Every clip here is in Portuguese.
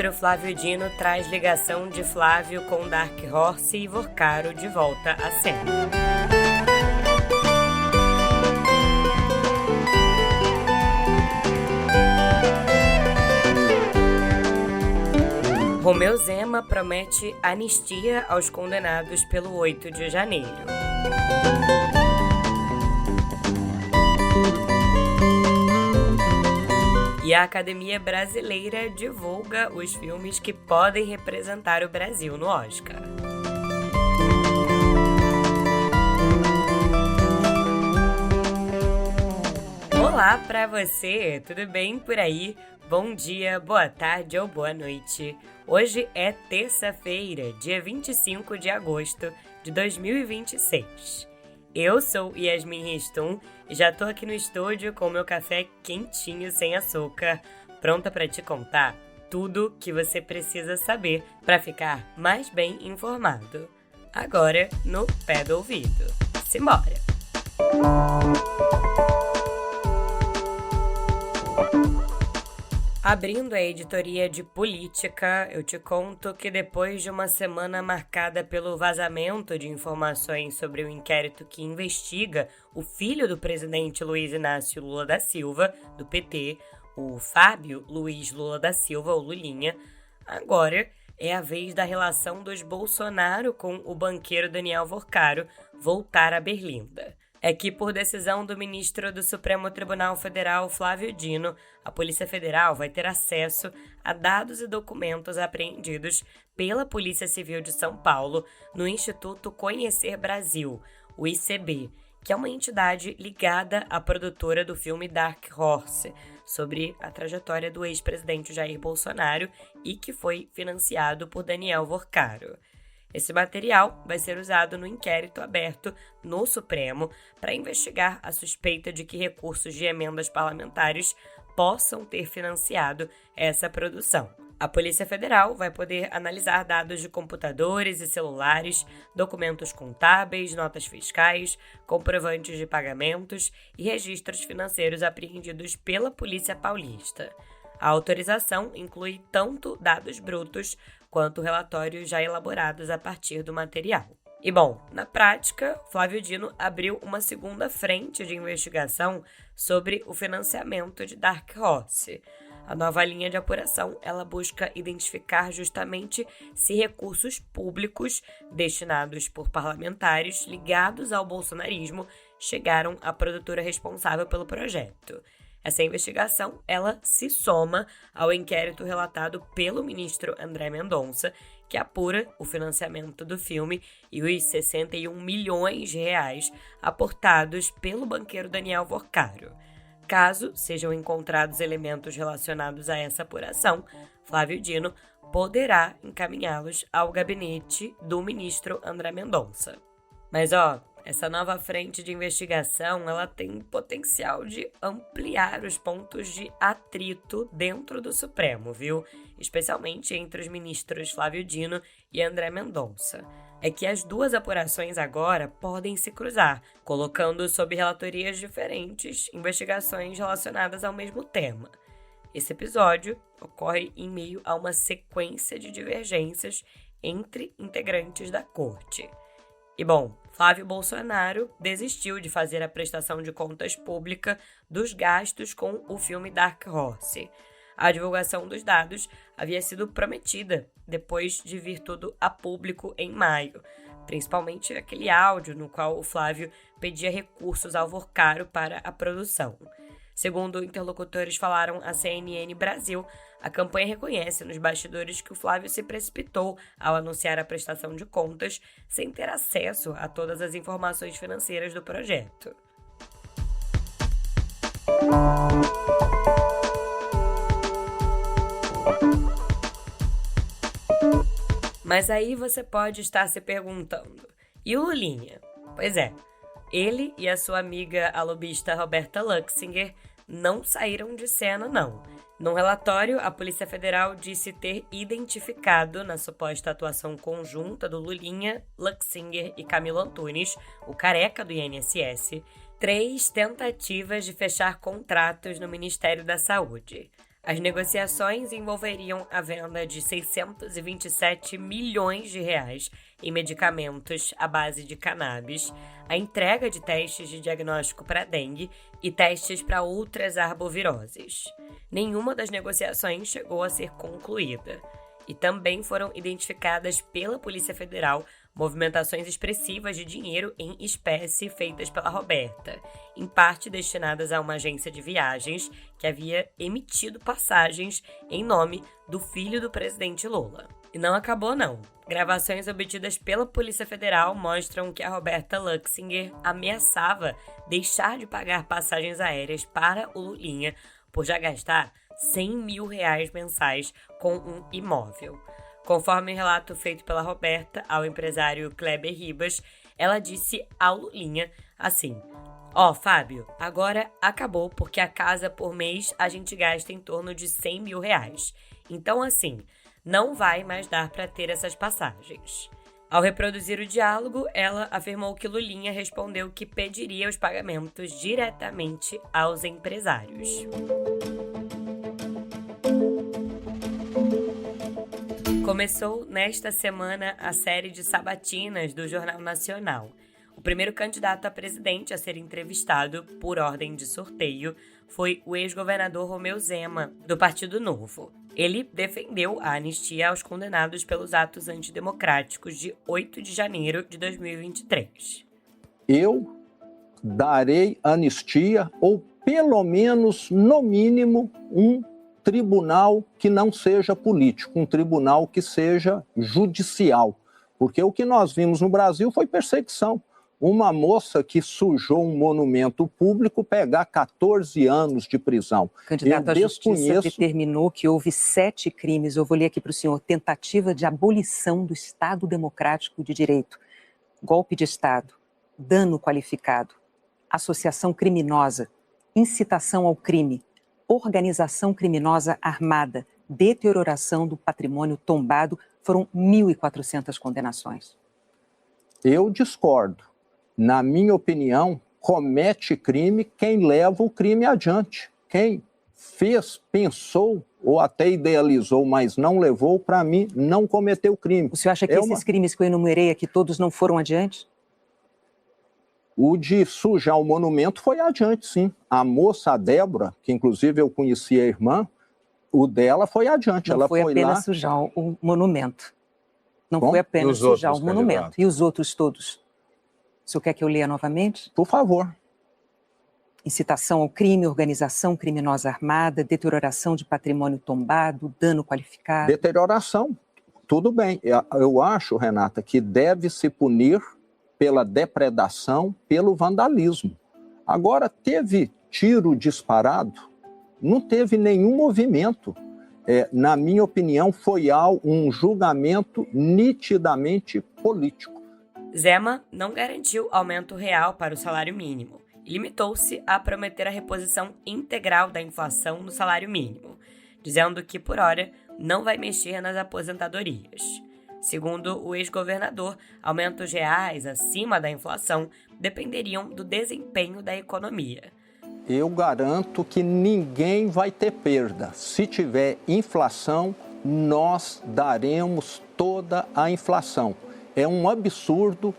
Agora o Flávio Dino traz ligação de Flávio com Dark Horse e Vorcaro de volta à cena. Romeu Zema promete anistia aos condenados pelo 8 de janeiro. E a Academia Brasileira divulga os filmes que podem representar o Brasil no Oscar. Olá pra você, tudo bem por aí? Bom dia, boa tarde ou boa noite. Hoje é terça-feira, dia 25 de agosto de 2026. Eu sou Yasmin Riston e já tô aqui no estúdio com meu café quentinho sem açúcar, pronta para te contar tudo que você precisa saber para ficar mais bem informado. Agora, no pé do ouvido. Simbora! Abrindo a editoria de política, eu te conto que depois de uma semana marcada pelo vazamento de informações sobre o inquérito que investiga o filho do presidente Luiz Inácio Lula da Silva, do PT, o Fábio Luiz Lula da Silva, o Lulinha, agora é a vez da relação dos Bolsonaro com o banqueiro Daniel Vorcaro voltar à berlinda. É que, por decisão do ministro do Supremo Tribunal Federal, Flávio Dino, a Polícia Federal vai ter acesso a dados e documentos apreendidos pela Polícia Civil de São Paulo no Instituto Conhecer Brasil, o ICB, que é uma entidade ligada à produtora do filme Dark Horse, sobre a trajetória do ex-presidente Jair Bolsonaro e que foi financiado por Daniel Vorcaro. Esse material vai ser usado no inquérito aberto no Supremo para investigar a suspeita de que recursos de emendas parlamentares possam ter financiado essa produção. A Polícia Federal vai poder analisar dados de computadores e celulares, documentos contábeis, notas fiscais, comprovantes de pagamentos e registros financeiros apreendidos pela Polícia Paulista. A autorização inclui tanto dados brutos quanto relatórios já elaborados a partir do material. E bom, na prática, Flávio Dino abriu uma segunda frente de investigação sobre o financiamento de Dark Horse. A nova linha de apuração, ela busca identificar justamente se recursos públicos destinados por parlamentares ligados ao bolsonarismo chegaram à produtora responsável pelo projeto. Essa investigação, ela se soma ao inquérito relatado pelo ministro André Mendonça, que apura o financiamento do filme e os 61 milhões de reais aportados pelo banqueiro Daniel Vorcaro. Caso sejam encontrados elementos relacionados a essa apuração, Flávio Dino poderá encaminhá-los ao gabinete do ministro André Mendonça. Mas essa nova frente de investigação, ela tem potencial de ampliar os pontos de atrito dentro do Supremo, viu? Especialmente entre os ministros Flávio Dino e André Mendonça. É que as duas apurações agora podem se cruzar, colocando sob relatorias diferentes investigações relacionadas ao mesmo tema. Esse episódio ocorre em meio a uma sequência de divergências entre integrantes da corte. E bom, Flávio Bolsonaro desistiu de fazer a prestação de contas pública dos gastos com o filme Dark Horse. A divulgação dos dados havia sido prometida depois de vir tudo a público em maio, principalmente aquele áudio no qual o Flávio pedia recursos ao Vorcaro para a produção. Segundo interlocutores falaram à CNN Brasil, a campanha reconhece nos bastidores que o Flávio se precipitou ao anunciar a prestação de contas sem ter acesso a todas as informações financeiras do projeto. Mas aí você pode estar se perguntando, e o Lulinha? Pois é, ele e a sua amiga a lobista Roberta Luxinger não saíram de cena, não. Num relatório, a Polícia Federal disse ter identificado, na suposta atuação conjunta do Lulinha, Luxinger e Camilo Antunes, o careca do INSS, 3 tentativas de fechar contratos no Ministério da Saúde. As negociações envolveriam a venda de 627 milhões de reais em medicamentos à base de cannabis, a entrega de testes de diagnóstico para dengue e testes para outras arboviroses. Nenhuma das negociações chegou a ser concluída. E também foram identificadas pela Polícia Federal movimentações expressivas de dinheiro em espécie feitas pela Roberta, em parte destinadas a uma agência de viagens que havia emitido passagens em nome do filho do presidente Lula. E não acabou, não. Gravações obtidas pela Polícia Federal mostram que a Roberta Luxinger ameaçava deixar de pagar passagens aéreas para o Lulinha por já gastar R$100 mil mensais com um imóvel. Conforme o relato feito pela Roberta ao empresário Kleber Ribas, ela disse ao Lulinha assim: Fábio, agora acabou porque a casa por mês a gente gasta em torno de R$100 mil. Então assim, não vai mais dar para ter essas passagens. Ao reproduzir o diálogo, ela afirmou que Lulinha respondeu que pediria os pagamentos diretamente aos empresários. Começou nesta semana a série de sabatinas do Jornal Nacional. O primeiro candidato a presidente a ser entrevistado, por ordem de sorteio, foi o ex-governador Romeu Zema, do Partido Novo. Ele defendeu a anistia aos condenados pelos atos antidemocráticos de 8 de janeiro de 2023. Eu darei anistia ou, pelo menos, no mínimo, um tribunal que não seja político, um tribunal que seja judicial. Porque o que nós vimos no Brasil foi perseguição. Uma moça que sujou um monumento público pegar 14 anos de prisão. O candidato à Justiça determinou que houve 7 crimes. Eu vou ler aqui para o senhor: tentativa de abolição do Estado Democrático de Direito, golpe de Estado, dano qualificado, associação criminosa, incitação ao crime, organização criminosa armada, deterioração do patrimônio tombado. Foram 1.400 condenações. Eu discordo. Na minha opinião, comete crime quem leva o crime adiante. Quem fez, pensou ou até idealizou, mas não levou, para mim, não cometeu crime. O senhor acha que esses crimes que eu enumerei aqui todos não foram adiante? O de sujar o monumento foi adiante, sim. A moça, a Débora, que inclusive eu conheci a irmã, o dela foi adiante. Não foi apenas sujar o monumento. Não foi apenas sujar o monumento. E os outros todos? O senhor quer que eu leia novamente? Por favor. Incitação ao crime, organização criminosa armada, deterioração de patrimônio tombado, dano qualificado. Deterioração, tudo bem. Eu acho, Renata, que deve se punir pela depredação, pelo vandalismo. Agora, teve tiro disparado? Não teve nenhum movimento. Na minha opinião, foi um julgamento nitidamente político. Zema não garantiu aumento real para o salário mínimo e limitou-se a prometer a reposição integral da inflação no salário mínimo, dizendo que, por hora, não vai mexer nas aposentadorias. Segundo o ex-governador, aumentos reais acima da inflação dependeriam do desempenho da economia. Eu garanto que ninguém vai ter perda. Se tiver inflação, nós daremos toda a inflação. É um absurdo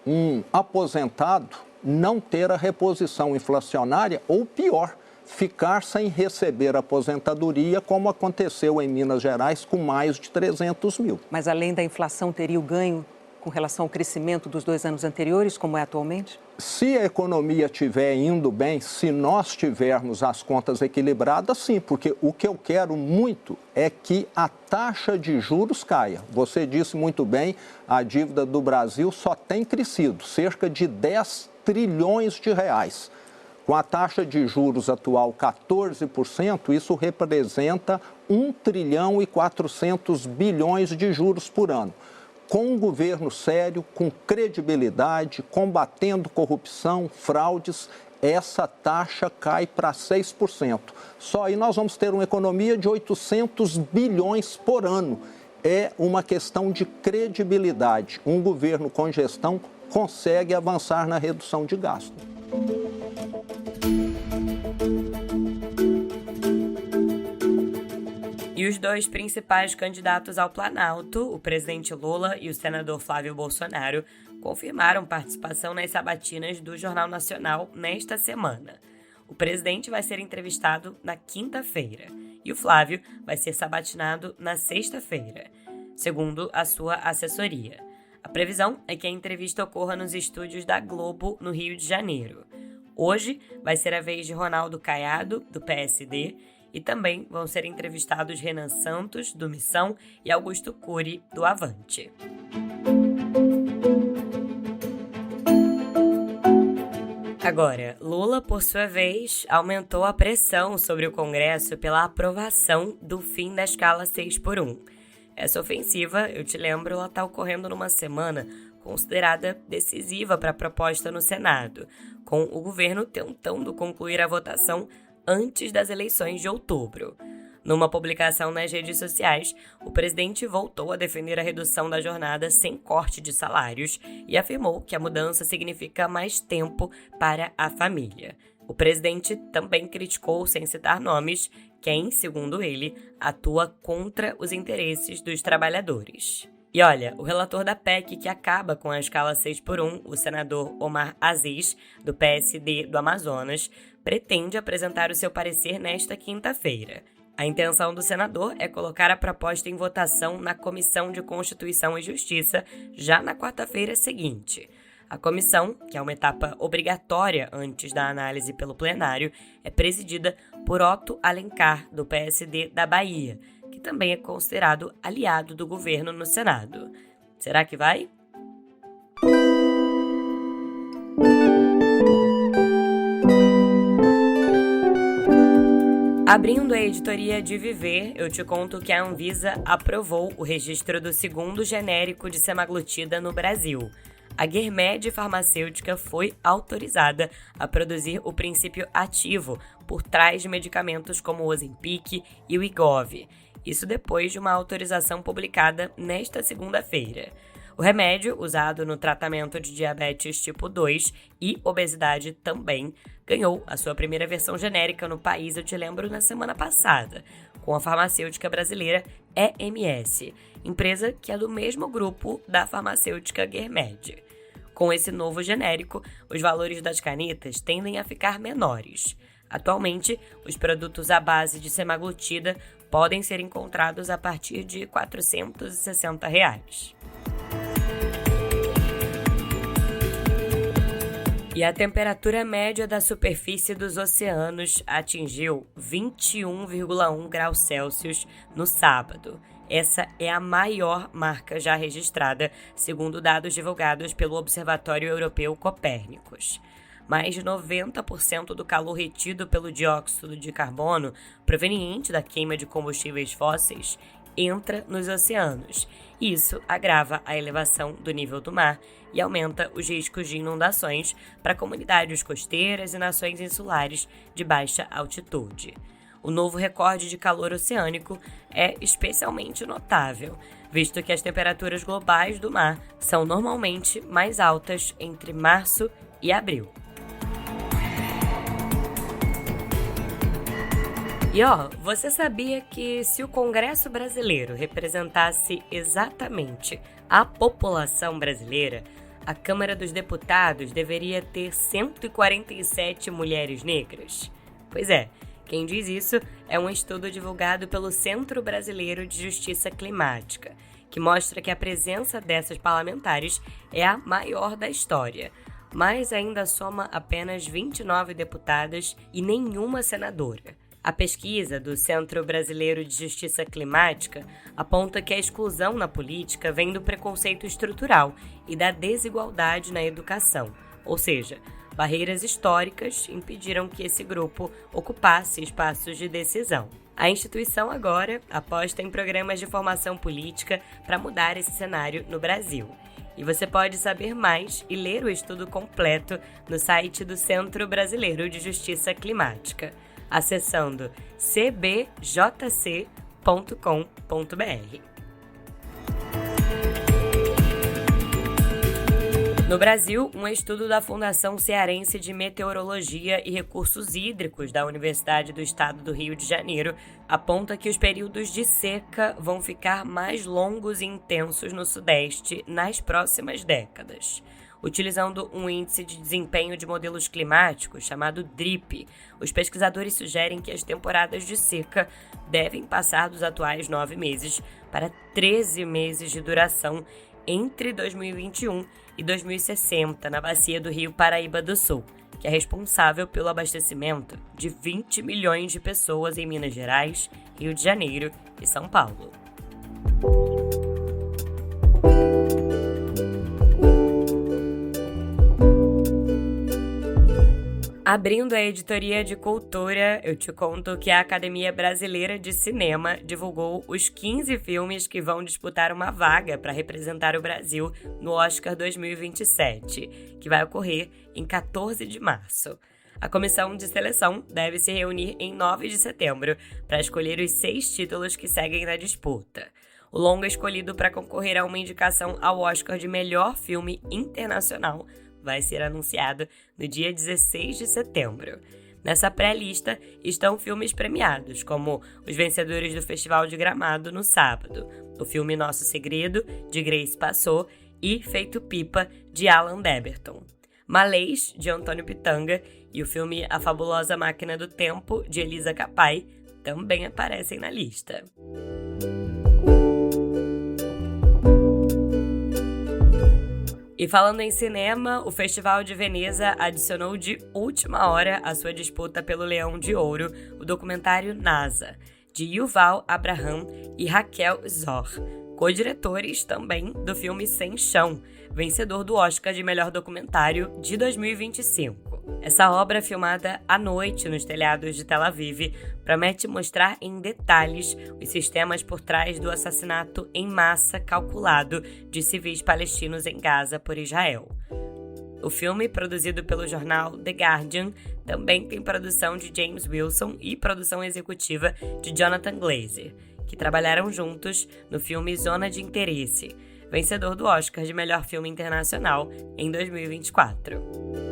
um aposentado não ter a reposição inflacionária ou, pior, ficar sem receber aposentadoria, como aconteceu em Minas Gerais com mais de 300 mil. Mas além da inflação, teria o ganho com relação ao crescimento dos 2 anos anteriores, como é atualmente? Se a economia estiver indo bem, se nós tivermos as contas equilibradas, sim, porque o que eu quero muito é que a taxa de juros caia. Você disse muito bem, a dívida do Brasil só tem crescido, cerca de 10 trilhões de reais. Com a taxa de juros atual 14%, isso representa 1 trilhão e 400 bilhões de juros por ano. Com um governo sério, com credibilidade, combatendo corrupção, fraudes, essa taxa cai para 6%. Só aí nós vamos ter uma economia de 800 bilhões por ano. É uma questão de credibilidade. Um governo com gestão consegue avançar na redução de gasto. E os dois principais candidatos ao Planalto, o presidente Lula e o senador Flávio Bolsonaro, confirmaram participação nas sabatinas do Jornal Nacional nesta semana. O presidente vai ser entrevistado na quinta-feira e o Flávio vai ser sabatinado na sexta-feira, segundo a sua assessoria. A previsão é que a entrevista ocorra nos estúdios da Globo, no Rio de Janeiro. Hoje vai ser a vez de Ronaldo Caiado, do PSD, e também vão ser entrevistados Renan Santos, do Missão, e Augusto Cury, do Avante. Agora, Lula, por sua vez, aumentou a pressão sobre o Congresso pela aprovação do fim da escala 6x1. Essa ofensiva, eu te lembro, ela está ocorrendo numa semana considerada decisiva para a proposta no Senado, com o governo tentando concluir a votação antes das eleições de outubro. Numa publicação nas redes sociais, o presidente voltou a defender a redução da jornada sem corte de salários e afirmou que a mudança significa mais tempo para a família. O presidente também criticou, sem citar nomes, quem, segundo ele, atua contra os interesses dos trabalhadores. E olha, o relator da PEC que acaba com a escala 6x1, o senador Omar Aziz, do PSD do Amazonas, pretende apresentar o seu parecer nesta quinta-feira. A intenção do senador é colocar a proposta em votação na Comissão de Constituição e Justiça já na quarta-feira seguinte. A comissão, que é uma etapa obrigatória antes da análise pelo plenário, é presidida por Otto Alencar, do PSD da Bahia, que também é considerado aliado do governo no Senado. Será que vai? Abrindo a editoria de Viver, eu te conto que a Anvisa aprovou o registro do segundo genérico de semaglutida no Brasil. A Guermed Farmacêutica foi autorizada a produzir o princípio ativo por trás de medicamentos como o Ozempic e o Wegovy. Isso depois de uma autorização publicada nesta segunda-feira. O remédio, usado no tratamento de diabetes tipo 2 e obesidade também, ganhou a sua primeira versão genérica no país, eu te lembro, na semana passada, com a farmacêutica brasileira EMS, empresa que é do mesmo grupo da farmacêutica Guermed. Com esse novo genérico, os valores das canetas tendem a ficar menores. Atualmente, os produtos à base de semaglutida podem ser encontrados a partir de R$ 460. E a temperatura média da superfície dos oceanos atingiu 21,1 graus Celsius no sábado. Essa é a maior marca já registrada, segundo dados divulgados pelo Observatório Europeu Copérnicos. Mais de 90% do calor retido pelo dióxido de carbono proveniente da queima de combustíveis fósseis entra nos oceanos. Isso agrava a elevação do nível do mar e aumenta os riscos de inundações para comunidades costeiras e nações insulares de baixa altitude. O novo recorde de calor oceânico é especialmente notável, visto que as temperaturas globais do mar são normalmente mais altas entre março e abril. E você sabia que se o Congresso brasileiro representasse exatamente a população brasileira, a Câmara dos Deputados deveria ter 147 mulheres negras? Pois é, quem diz isso é um estudo divulgado pelo Centro Brasileiro de Justiça Climática, que mostra que a presença dessas parlamentares é a maior da história, mas ainda soma apenas 29 deputadas e nenhuma senadora. A pesquisa do Centro Brasileiro de Justiça Climática aponta que a exclusão na política vem do preconceito estrutural e da desigualdade na educação, ou seja, barreiras históricas impediram que esse grupo ocupasse espaços de decisão. A instituição agora aposta em programas de formação política para mudar esse cenário no Brasil. E você pode saber mais e ler o estudo completo no site do Centro Brasileiro de Justiça Climática, acessando cbjc.com.br. No Brasil, um estudo da Fundação Cearense de Meteorologia e Recursos Hídricos da Universidade do Estado do Rio de Janeiro aponta que os períodos de seca vão ficar mais longos e intensos no Sudeste nas próximas décadas. Utilizando um índice de desempenho de modelos climáticos chamado DRIP, os pesquisadores sugerem que as temporadas de seca devem passar dos atuais 9 meses para 13 meses de duração entre 2021 e 2060 na bacia do Rio Paraíba do Sul, que é responsável pelo abastecimento de 20 milhões de pessoas em Minas Gerais, Rio de Janeiro e São Paulo. Abrindo a editoria de cultura, eu te conto que a Academia Brasileira de Cinema divulgou os 15 filmes que vão disputar uma vaga para representar o Brasil no Oscar 2027, que vai ocorrer em 14 de março. A comissão de seleção deve se reunir em 9 de setembro para escolher os 6 títulos que seguem na disputa. O longa escolhido para concorrer a uma indicação ao Oscar de melhor filme internacional vai ser anunciado no dia 16 de setembro. Nessa pré-lista estão filmes premiados, como os vencedores do Festival de Gramado no sábado, o filme Nosso Segredo, de Grace Passou, e Feito Pipa, de Alan Deberton. Malês, de Antônio Pitanga, e o filme A Fabulosa Máquina do Tempo, de Elisa Capai, também aparecem na lista. E falando em cinema, o Festival de Veneza adicionou de última hora à sua disputa pelo Leão de Ouro o documentário NASA, de Yuval Abraham e Raquel Zor, co-diretores também do filme Sem Chão, vencedor do Oscar de Melhor Documentário de 2025. Essa obra, filmada à noite nos telhados de Tel Aviv, promete mostrar em detalhes os sistemas por trás do assassinato em massa calculado de civis palestinos em Gaza por Israel. O filme, produzido pelo jornal The Guardian, também tem produção de James Wilson e produção executiva de Jonathan Glazer, que trabalharam juntos no filme Zona de Interesse, vencedor do Oscar de Melhor Filme Internacional em 2024.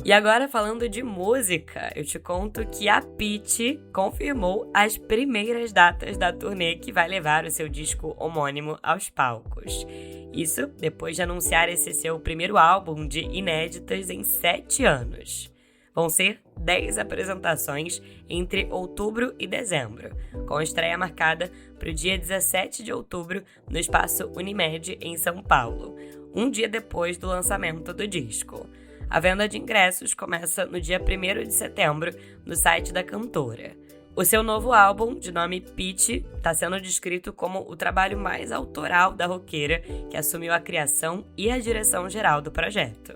E agora, falando de música, eu te conto que a Pitty confirmou as primeiras datas da turnê que vai levar o seu disco homônimo aos palcos. Isso depois de anunciar esse seu primeiro álbum de inéditas em 7 anos. Vão ser 10 apresentações entre outubro e dezembro, com a estreia marcada para o dia 17 de outubro no Espaço Unimed, em São Paulo, um dia depois do lançamento do disco. A venda de ingressos começa no dia 1º de setembro no site da cantora. O seu novo álbum, de nome Pitty, está sendo descrito como o trabalho mais autoral da roqueira, que assumiu a criação e a direção geral do projeto.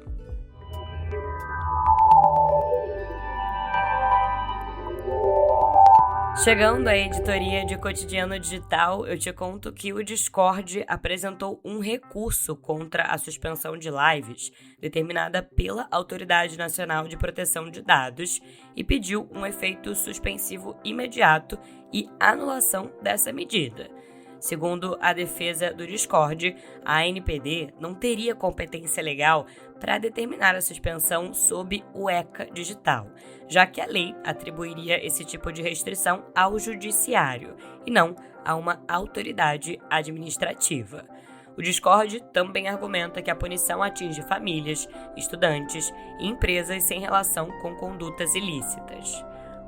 Chegando à editoria de Cotidiano Digital, eu te conto que o Discord apresentou um recurso contra a suspensão de lives determinada pela Autoridade Nacional de Proteção de Dados e pediu um efeito suspensivo imediato e anulação dessa medida. Segundo a defesa do Discord, a ANPD não teria competência legal para determinar a suspensão sob o ECA digital, já que a lei atribuiria esse tipo de restrição ao judiciário e não a uma autoridade administrativa. O Discord também argumenta que a punição atinge famílias, estudantes e empresas sem relação com condutas ilícitas.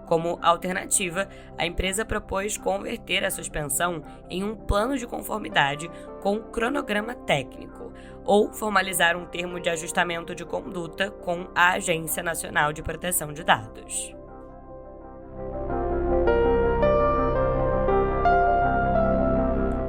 Como alternativa, a empresa propôs converter a suspensão em um plano de conformidade com cronograma técnico, ou formalizar um termo de ajustamento de conduta com a Agência Nacional de Proteção de Dados.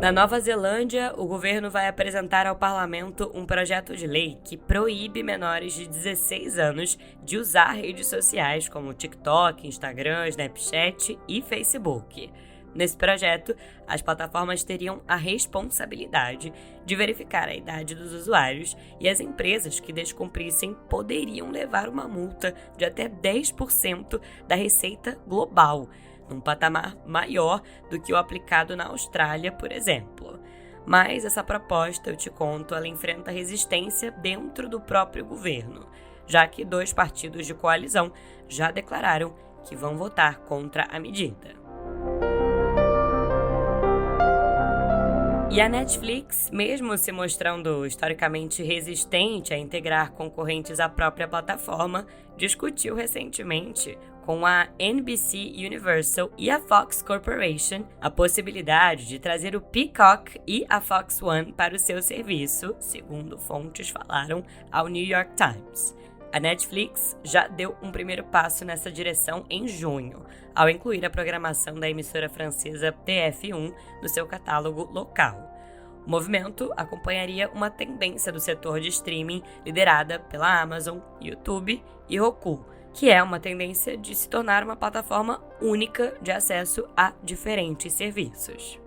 Na Nova Zelândia, o governo vai apresentar ao parlamento um projeto de lei que proíbe menores de 16 anos de usar redes sociais como TikTok, Instagram, Snapchat e Facebook. Nesse projeto, as plataformas teriam a responsabilidade de verificar a idade dos usuários e as empresas que descumprissem poderiam levar uma multa de até 10% da receita global, num patamar maior do que o aplicado na Austrália, por exemplo. Mas essa proposta, eu te conto, ela enfrenta resistência dentro do próprio governo, já que 2 partidos de coalizão já declararam que vão votar contra a medida. E a Netflix, mesmo se mostrando historicamente resistente a integrar concorrentes à própria plataforma, discutiu recentemente com a NBC Universal e a Fox Corporation a possibilidade de trazer o Peacock e a Fox One para o seu serviço, segundo fontes falaram ao New York Times. A Netflix já deu um primeiro passo nessa direção em junho, ao incluir a programação da emissora francesa TF1 no seu catálogo local. O movimento acompanharia uma tendência do setor de streaming liderada pela Amazon, YouTube e Roku, que é uma tendência de se tornar uma plataforma única de acesso a diferentes serviços.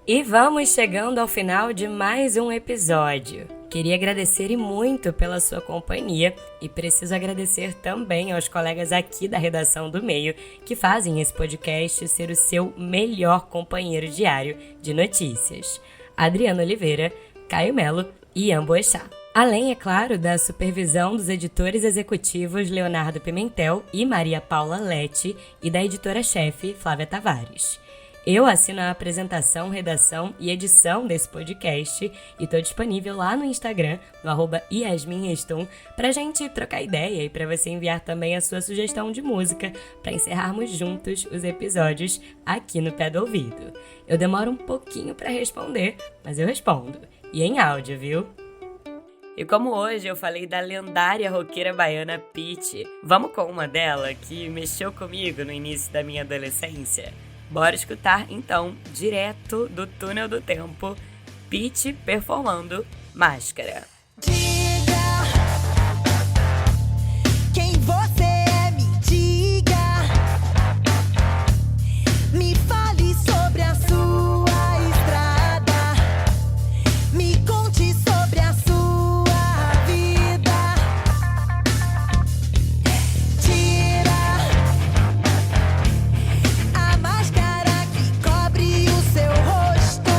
E vamos chegando ao final de mais um episódio. Queria agradecer e muito pela sua companhia e preciso agradecer também aos colegas aqui da redação do Meio que fazem esse podcast ser o seu melhor companheiro diário de notícias. Adriana Oliveira, Caio Melo e Ian Boechat. Além, é claro, da supervisão dos editores executivos Leonardo Pimentel e Maria Paula Lete e da editora-chefe Flávia Tavares. Eu assino a apresentação, redação e edição desse podcast e estou disponível lá no Instagram, no @yasminreston, pra gente trocar ideia e para você enviar também a sua sugestão de música para encerrarmos juntos os episódios aqui no Pé do Ouvido. Eu demoro um pouquinho para responder, mas eu respondo. E em áudio, viu? E como hoje eu falei da lendária roqueira baiana Pitty, vamos com uma dela que mexeu comigo no início da minha adolescência? Bora escutar, então, direto do Túnel do Tempo, Pitty performando Máscara. Diga quem você é, me diga. Me fale sobre a sua estrada. Me conte sobre a sua vida. Tira a máscara que cobre o seu rosto.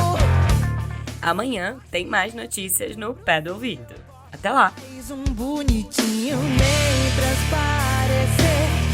Amanhã tem mais notícias no Pé do Ouvido. Até lá! Fez um bonitinho nem transparecer.